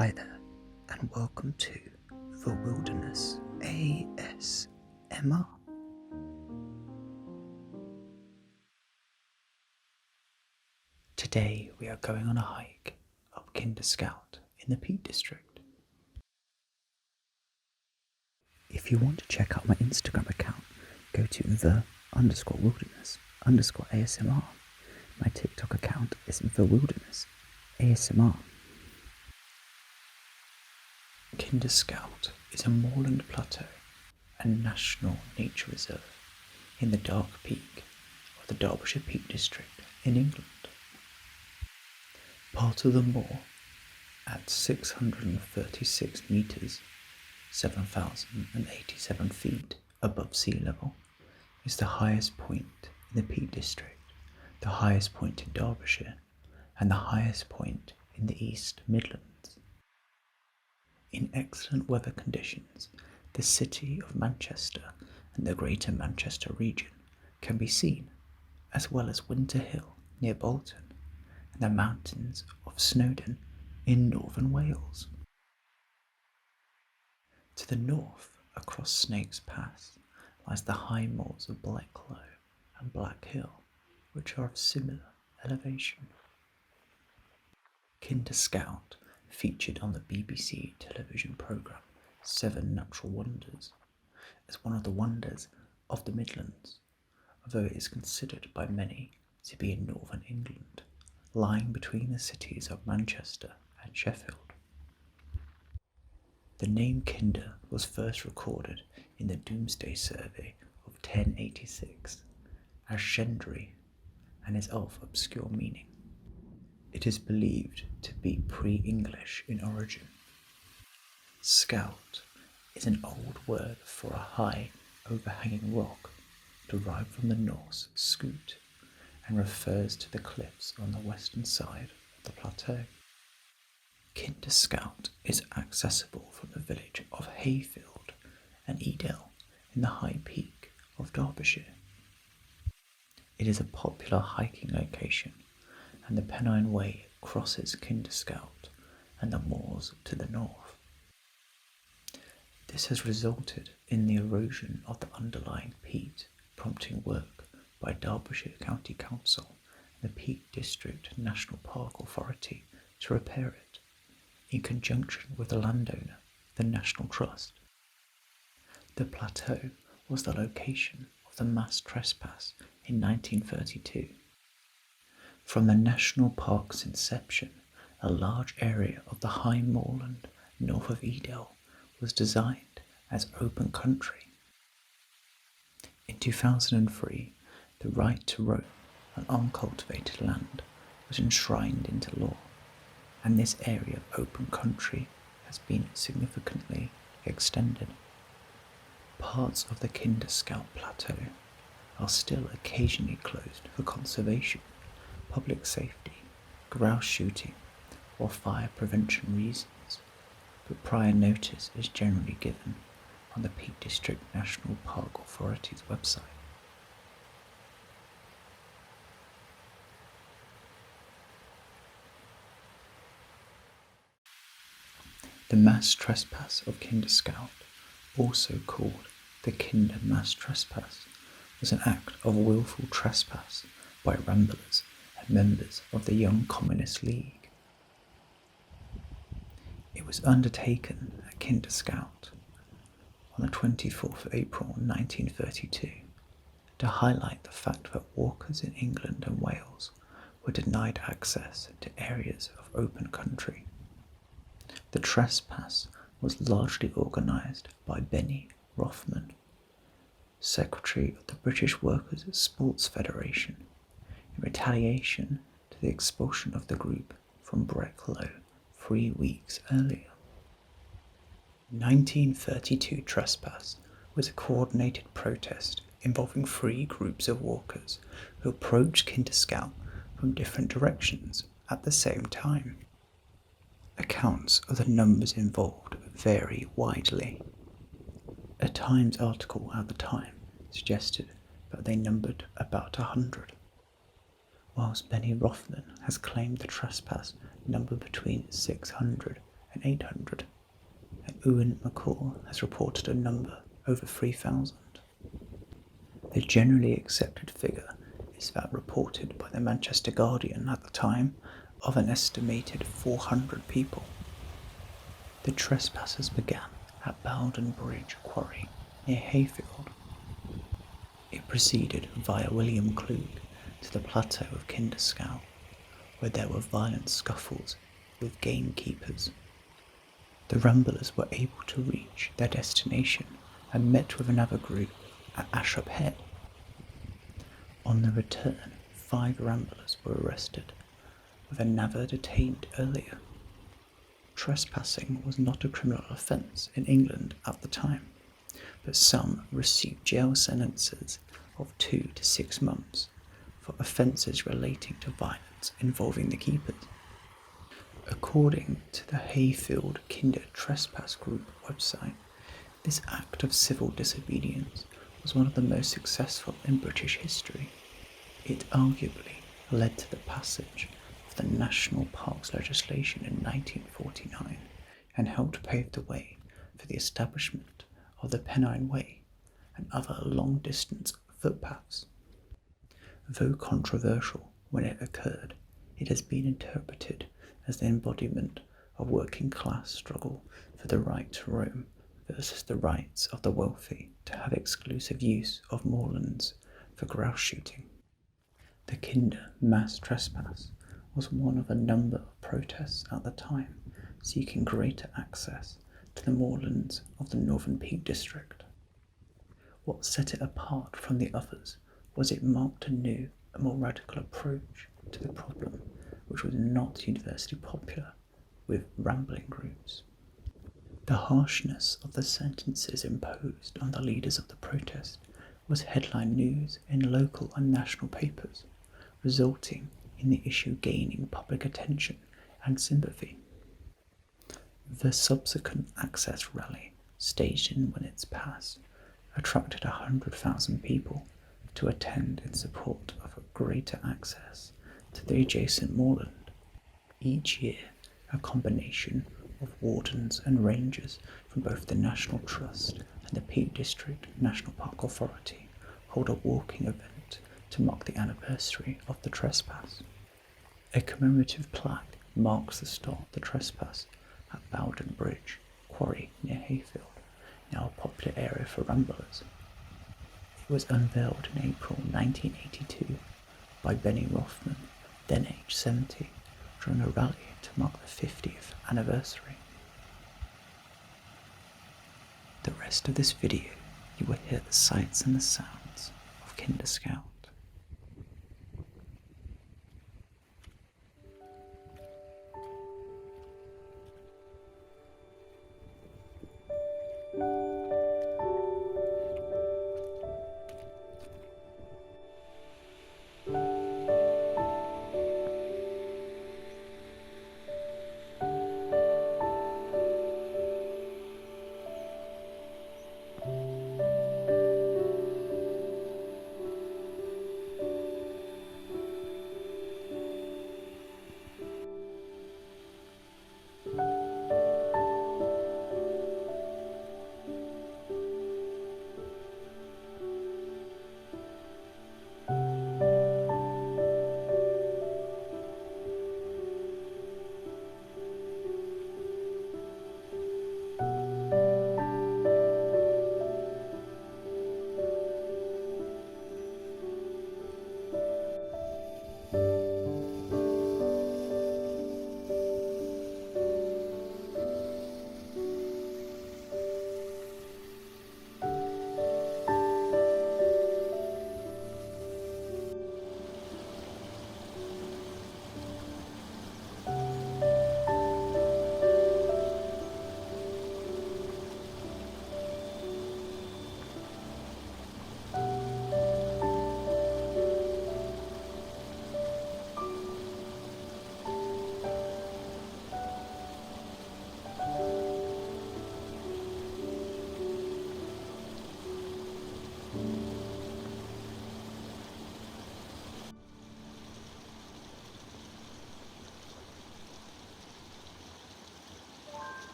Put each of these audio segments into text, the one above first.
Hi there, and welcome to The Wilderness ASMR. Today we are going on a hike up Kinder Scout in the Peak District. If you want to check out my Instagram account, go to the_wilderness_ASMR. My TikTok account is The Wilderness ASMR. Kinder Scout is a moorland plateau and national nature reserve in the Dark Peak of the Derbyshire Peak District in England. Part of the moor, at 636 metres, 7,087 feet above sea level, is the highest point in the Peak District, the highest point in Derbyshire, and the highest point in the East Midlands. In excellent weather conditions, the city of Manchester and the Greater Manchester region can be seen, as well as Winter Hill near Bolton and the mountains of Snowdon in northern Wales. To the north, across Snake's Pass, lies the high moors of Watercolour and Black Hill, which are of similar elevation. Kinder Scout featured on the BBC television programme Seven Natural Wonders as one of the wonders of the Midlands, although it is considered by many to be in northern England, lying between the cities of Manchester and Sheffield. The name Kinder was first recorded in the Domesday Survey of 1086 as Shendry and is of obscure meaning. It is believed to be pre-English in origin. Scout is an old word for a high, overhanging rock derived from the Norse scoot and refers to the cliffs on the western side of the plateau. Kinder Scout is accessible from the village of Hayfield and Edale in the High Peak of Derbyshire. It is a popular hiking location, and the Pennine Way crosses Kinder Scout and the moors to the north. This has resulted in the erosion of the underlying peat, prompting work by Derbyshire County Council and the Peak District National Park Authority to repair it, in conjunction with the landowner, the National Trust. The plateau was the location of the mass trespass in 1932. From the National Park's inception, a large area of the high moorland north of Edale was designed as open country. In 2003, the right to roam on uncultivated land was enshrined into law, and this area of open country has been significantly extended. Parts of the Kinder Scout Plateau are still occasionally closed for conservation, public safety, grouse shooting, or fire prevention reasons, but prior notice is generally given on the Peak District National Park Authority's website. The mass trespass of Kinder Scout, also called the Kinder Mass Trespass, was an act of wilful trespass by ramblers and members of the Young Communist League. It was undertaken at Kinder Scout on the 24th of April 1932 to highlight the fact that walkers in England and Wales were denied access to areas of open country. The trespass was largely organised by Benny Rothman, Secretary of the British Workers' Sports Federation, in retaliation to the expulsion of the group from Breclow 3 weeks earlier. The 1932 trespass was a coordinated protest involving 3 groups of walkers who approached Kinder Scout from different directions at the same time. Accounts of the numbers involved vary widely. A Times article at the time suggested that they numbered about 100, whilst Benny Rothman has claimed the trespass numbered between 600 and 800, and Ewan McCall has reported a number over 3,000. The generally accepted figure is that reported by the Manchester Guardian at the time of an estimated 400 people. The trespassers began at Bowden Bridge Quarry near Hayfield. It proceeded via William Klug to the plateau of Kinderscow, where there were violent scuffles with gamekeepers. The ramblers were able to reach their destination and met with another group at Ashop Head. On the return, 5 ramblers were arrested, with another detained earlier. Trespassing was not a criminal offence in England at the time, but some received jail sentences of 2 to 6 months for offences relating to violence involving the keepers. According to the Hayfield Kinder Trespass Group website, this act of civil disobedience was one of the most successful in British history. It arguably led to the passage of the National Parks legislation in 1949 and helped pave the way for the establishment of the Pennine Way and other long-distance footpaths. Though controversial when it occurred, it has been interpreted as the embodiment of working-class struggle for the right to roam versus the rights of the wealthy to have exclusive use of moorlands for grouse shooting. The Kinder mass trespass was one of a number of protests at the time seeking greater access to the moorlands of the Northern Peak District. What set it apart from the others was it marked a new and more radical approach to the problem, which was not universally popular with rambling groups. The harshness of the sentences imposed on the leaders of the protest was headline news in local and national papers, resulting in the issue gaining public attention and sympathy. The subsequent Access rally, staged in Winnets Pass, attracted 100,000 people to attend in support of greater access to the adjacent moorland. Each year, a combination of wardens and rangers from both the National Trust and the Peak District National Park Authority hold a walking event to mark the anniversary of the trespass. A commemorative plaque marks the start of the trespass at Bowden Bridge Quarry near Hayfield, now a popular area for ramblers. It was unveiled in April 1982 by Benny Rothman, then aged 70, during a rally to mark the 50th anniversary. The rest of this video, you will hear the sights and the sounds of Kinderscow.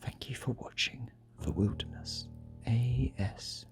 Thank you for watching The Wilderness ASMR.